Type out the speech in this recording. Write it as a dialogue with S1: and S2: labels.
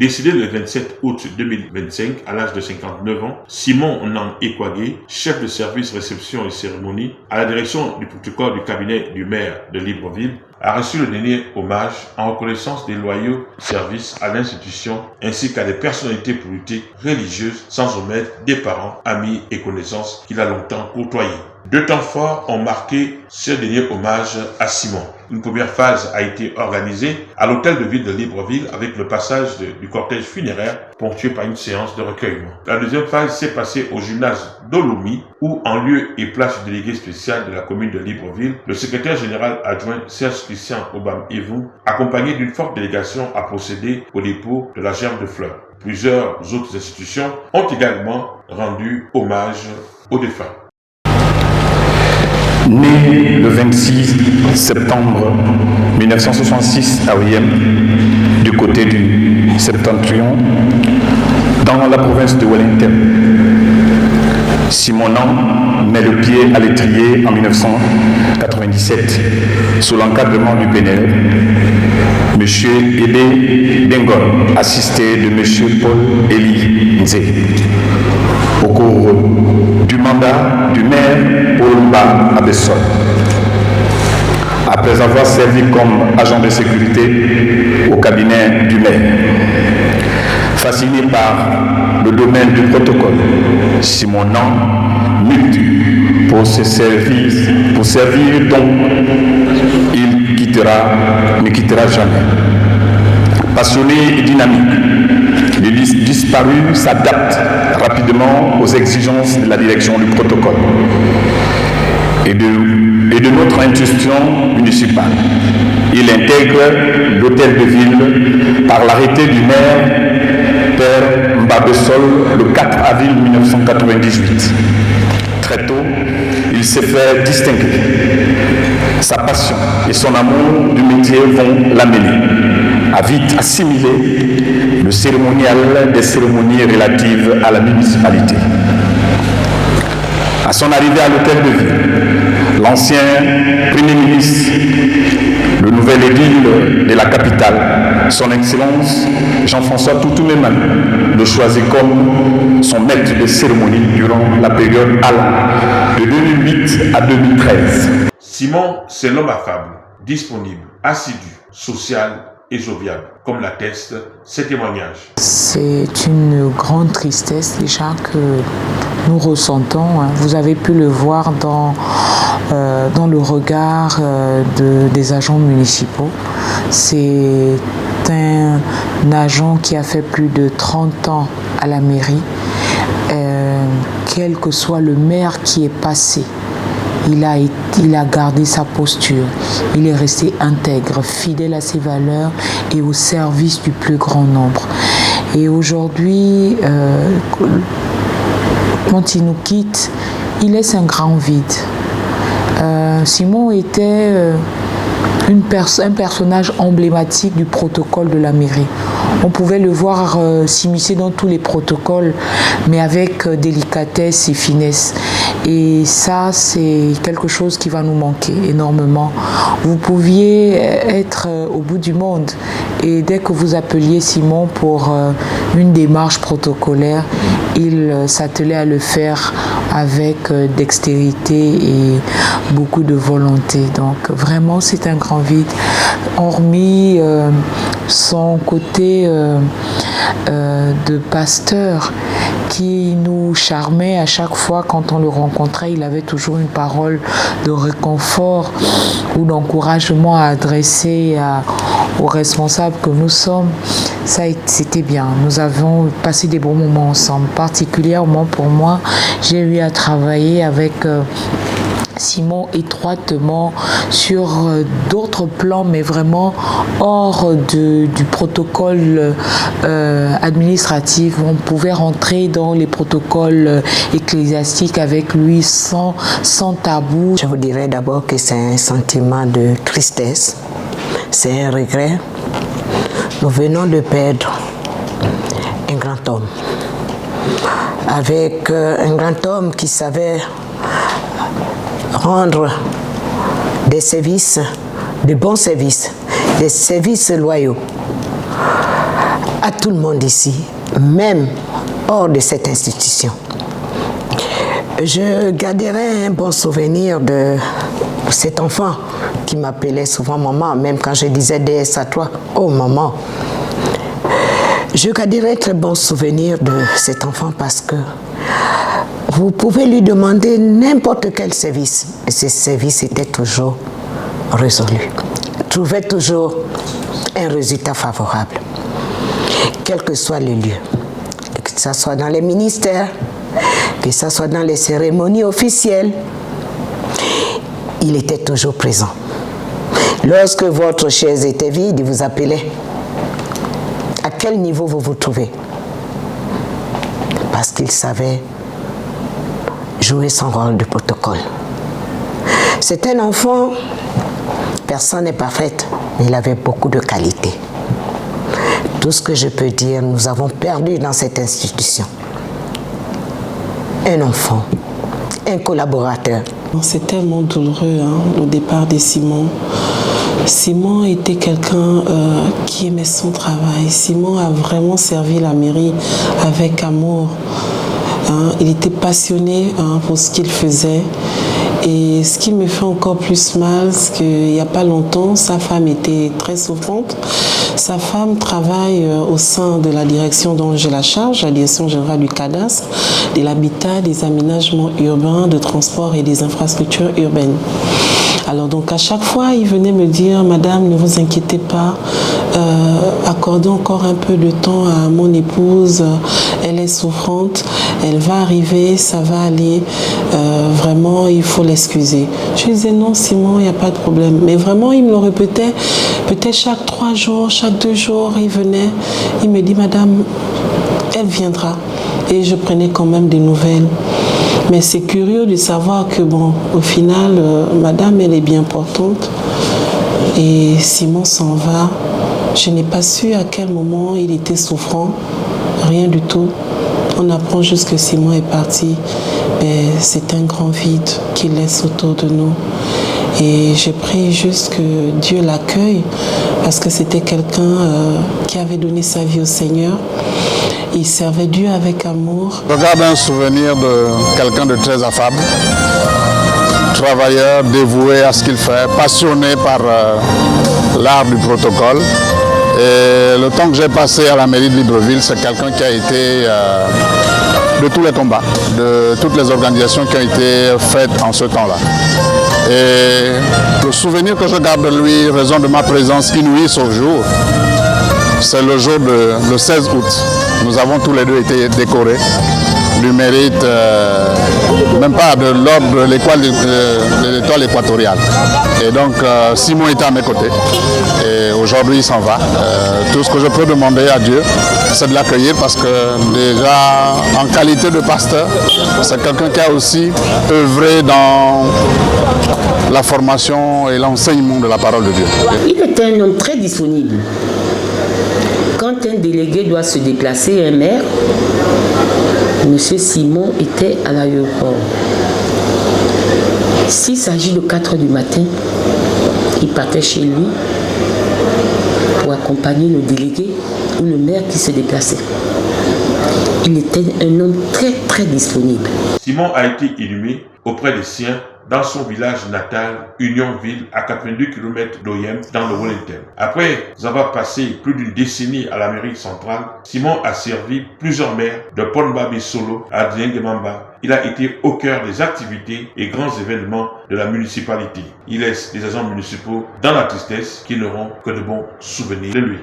S1: Décédé le 27 août 2025 à l'âge de 59 ans, Simon Nang Ekwage, chef de service réception et cérémonie à la direction du protocole du cabinet du maire de Libreville, a reçu le dernier hommage en reconnaissance des loyaux services à l'institution ainsi qu'à des personnalités politiques, religieuses, sans omettre des parents, amis et connaissances qu'il a longtemps côtoyés. Deux temps forts ont marqué ce dernier hommage à Simon. Une première phase a été organisée à l'hôtel de ville de Libreville avec le passage du cortège funéraire ponctué par une séance de recueillement. La deuxième phase s'est passée au gymnase d'Olomi où, en lieu et place du délégué spécial de la commune de Libreville, le secrétaire général adjoint Serge Christian Obam-Evou, accompagné d'une forte délégation, a procédé au dépôt de la gerbe de fleurs. Plusieurs autres institutions ont également rendu hommage aux défunts.
S2: Né le 26 septembre 1966 à Oyem, du côté du Septentrion, dans la province de Wellington, Simon Nang met le pied à l'étrier en 1997 sous l'encadrement du PNL. M. Ebe Bengol, assisté de M. Paul Eli Nze. Au cours du mandat du maire Olumba Abessol. Après avoir servi comme agent de sécurité au cabinet du maire, fasciné par le domaine du protocole, Simon Nang lutte pour servir donc il ne quittera jamais. Passionné et dynamique, le disparu s'adapte rapidement aux exigences de la direction du protocole et de notre institution municipale. Il intègre l'hôtel de ville par l'arrêté du maire Père Mbabessol le 4 avril 1998. Très tôt, il s'est fait distinguer. Sa passion et son amour du métier vont l'amener à vite assimiler le cérémonial des cérémonies relatives à la municipalité. À son arrivée à l'hôtel de ville, l'ancien Premier ministre, le nouvel édile de la capitale, son Excellence Jean-François Toutouméman, le choisit comme son maître de cérémonie durant la période allant de 2008 à 2013.
S1: Simon, c'est l'homme affable, disponible, assidu, social et jovial, comme l'attestent ces témoignages.
S3: C'est une grande tristesse déjà que nous ressentons. Vous avez pu le voir dans le regard des agents municipaux. C'est un agent qui a fait plus de 30 ans à la mairie. Quel que soit le maire qui est passé, il a gardé sa posture, il est resté intègre, fidèle à ses valeurs et au service du plus grand nombre. Et aujourd'hui, quand il nous quitte, il laisse un grand vide. Simon était un personnage emblématique du protocole de la mairie. On pouvait le voir s'immiscer dans tous les protocoles, mais avec délicatesse et finesse. Et ça, c'est quelque chose qui va nous manquer énormément. Vous pouviez être au bout du monde et dès que vous appeliez Simon pour une démarche protocolaire, il s'attelait à le faire avec dextérité et beaucoup de volonté. Donc vraiment, c'est un grand vide. Hormis son côté de pasteur qui nous charmait à chaque fois quand on le rencontrait, il avait toujours une parole de réconfort ou d'encouragement à adresser aux responsables que nous sommes. Ça, c'était bien. Nous avons passé des bons moments ensemble. Particulièrement pour moi, j'ai eu à travailler avec Simon étroitement sur d'autres plans, mais vraiment hors du protocole administratif. On pouvait rentrer dans les protocoles ecclésiastiques avec lui sans tabou.
S4: Je vous dirais d'abord que c'est un sentiment de tristesse, c'est un regret. Nous venons de perdre un grand homme, avec un grand homme qui savait rendre des services, de bons services, des services loyaux à tout le monde ici, même hors de cette institution. Je garderai un bon souvenir de cet enfant qui m'appelait souvent maman, même quand je disais DS à toi, oh maman. Je garderai un très bon souvenir de cet enfant parce que vous pouvez lui demander n'importe quel service et ce service était toujours résolu. Trouvait toujours un résultat favorable, quel que soit le lieu, que ce soit dans les ministères, que ce soit dans les cérémonies officielles, il était toujours présent. Lorsque votre chaise était vide, il vous appelait. À quel niveau vous vous trouvez? Parce qu'il savait jouer son rôle de protocole. C'est un enfant, personne n'est parfaite, mais il avait beaucoup de qualités. Tout ce que je peux dire, nous avons perdu dans cette institution. Un enfant, un collaborateur.
S5: C'est tellement douloureux, le départ de Simon. Simon était quelqu'un qui aimait son travail. Simon a vraiment servi la mairie avec amour. Il était passionné pour ce qu'il faisait. Et ce qui me fait encore plus mal, c'est qu'il n'y a pas longtemps, sa femme était très souffrante. Sa femme travaille au sein de la direction dont j'ai la charge, la direction générale du cadastre, de l'habitat, des aménagements urbains, de transport et des infrastructures urbaines. Alors donc à chaque fois, il venait me dire, Madame, ne vous inquiétez pas, accordez encore un peu de temps à mon épouse, elle est souffrante, elle va arriver, ça va aller, vraiment il faut l'excuser. Je disais non Simon, il n'y a pas de problème. Mais vraiment il me le répétait, peut-être chaque 3 jours, chaque 2 jours, il venait, il me dit, Madame, elle viendra. Et je prenais quand même des nouvelles. Mais c'est curieux de savoir que, bon, au final, Madame, elle est bien portante. Et Simon s'en va. Je n'ai pas su à quel moment il était souffrant. Rien du tout. On apprend juste que Simon est parti. Mais c'est un grand vide qu'il laisse autour de nous. Et je prie juste que Dieu l'accueille parce que c'était quelqu'un qui avait donné sa vie au Seigneur. Il servait Dieu avec amour.
S6: Je garde un souvenir de quelqu'un de très affable, travailleur, dévoué à ce qu'il fait, passionné par l'art du protocole. Et le temps que j'ai passé à la mairie de Libreville, c'est quelqu'un qui a été de tous les combats, de toutes les organisations qui ont été faites en ce temps-là. Et le souvenir que je garde de lui, raison de ma présence inouïe ce jour, c'est le jour le 16 août. Nous avons tous les deux été décorés du mérite, même pas de l'ordre de l'étoile équatoriale. Et donc Simon était à mes côtés et aujourd'hui il s'en va. Tout ce que je peux demander à Dieu, c'est de l'accueillir parce que déjà en qualité de pasteur, c'est quelqu'un qui a aussi œuvré dans la formation et l'enseignement de la parole de Dieu.
S7: Il était un homme très disponible. Quand un délégué doit se déplacer, un maire, M. Simon était à l'aéroport. S'il s'agit de 4 h du matin, il partait chez lui pour accompagner le délégué ou le maire qui se déplaçait. Il était un homme très très disponible.
S1: Simon a été inhumé auprès des siens dans son village natal, Unionville, à 82 km d'Oyem, dans le Wellington. Après avoir passé plus d'une décennie à l'Amérique centrale, Simon a servi plusieurs maires de Ponbabi Solo à Diengemamba. Il a été au cœur des activités et grands événements de la municipalité. Il laisse des agents municipaux dans la tristesse qui n'auront que de bons souvenirs de lui.